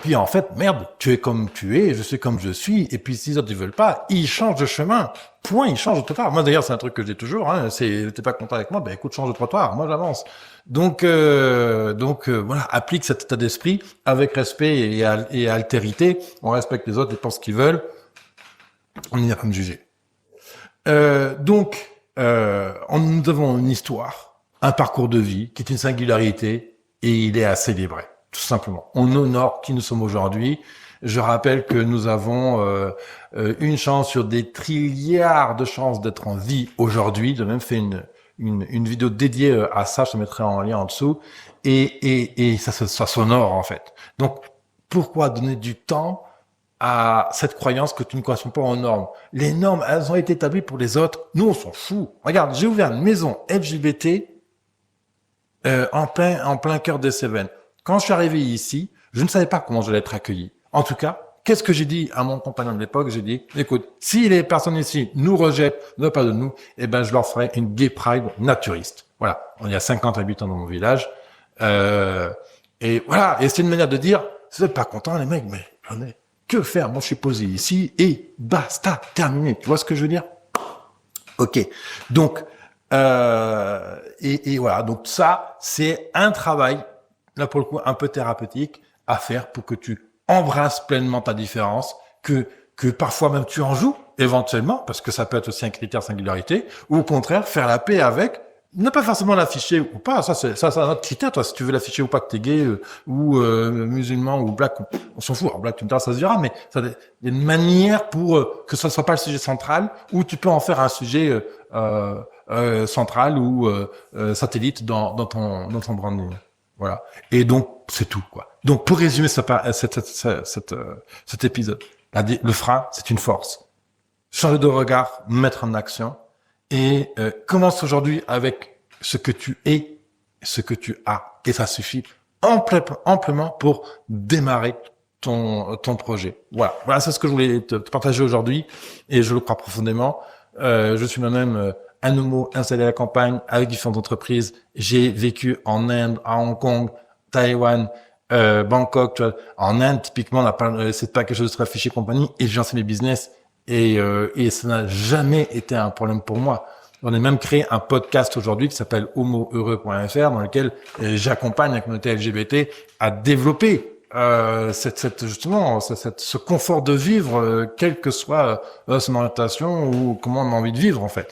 Puis en fait, merde, tu es comme tu es, je suis comme je suis, et puis si les autres ne veulent pas, ils changent de chemin. Point, ils changent de trottoir. Moi d'ailleurs, c'est un truc que j'ai toujours, hein, t'es pas content avec moi, ben écoute, change de trottoir, moi j'avance. Voilà, applique cet état d'esprit avec respect et altérité. On respecte les autres, ils pensent ce qu'ils veulent, on n'y a pas à me juger. Nous avons une histoire, un parcours de vie qui est une singularité et il est à célébrer, tout simplement. On honore qui nous sommes aujourd'hui. Je rappelle que nous avons une chance sur des trilliards de chances d'être en vie aujourd'hui. J'ai même fait une vidéo dédiée à ça, je te mettrai en lien en dessous. Et ça s'honore en fait. Donc, pourquoi donner du temps à cette croyance que tu ne corresponds pas aux normes? Les normes, elles ont été établies pour les autres. Nous, on s'en fout. Regarde, j'ai ouvert une maison LGBT en plein cœur des Cévennes. Quand je suis arrivé ici, je ne savais pas comment j'allais être accueilli. En tout cas, qu'est-ce que j'ai dit à mon compagnon de l'époque? J'ai dit, écoute, si les personnes ici nous rejettent, ne veulent pas de nous, eh ben, je leur ferai une gay pride naturiste. Voilà. Il y a 50 habitants dans mon village. Et voilà. Et c'est une manière de dire, si vous n'êtes pas contents, les mecs, mais j'en ai que faire? Moi, je suis posé ici et basta, terminé. Tu vois ce que je veux dire? Ok. Donc, voilà. Donc ça, c'est un travail, là pour le coup, un peu thérapeutique à faire pour que tu embrasses pleinement ta différence, que parfois même tu en joues éventuellement, parce que ça peut être aussi un critère singularité, ou au contraire faire la paix avec, ne pas forcément l'afficher ou pas, ça c'est un autre critère, toi, si tu veux l'afficher ou pas que t'es gay, ou musulman, ou black, on s'en fout. Alors black, tu me diras, ça se dira, mais il y a une manière pour que ce ne soit pas le sujet central, ou tu peux en faire un sujet central ou satellite dans ton branding. Voilà. Et donc, c'est tout, quoi. Donc, pour résumer cet épisode, le frein, c'est une force. Changer de regard, mettre en action, et commence aujourd'hui avec ce que tu es, ce que tu as. Et ça suffit amplement pour démarrer ton projet. Voilà, c'est ce que je voulais te partager aujourd'hui, et je le crois profondément. Je suis moi-même un homo installé à la campagne avec différentes entreprises. J'ai vécu en Inde, à Hong Kong, Taïwan, Bangkok. Tu vois. En Inde, typiquement, c'est pas quelque chose de très affiché compagnie. Et j'ai lancé mes business et ça n'a jamais été un problème pour moi. On a même créé un podcast aujourd'hui qui s'appelle homoheureux.fr dans lequel j'accompagne la communauté LGBT à développer justement ce confort de vivre, quelle que soit son orientation ou comment on a envie de vivre en fait.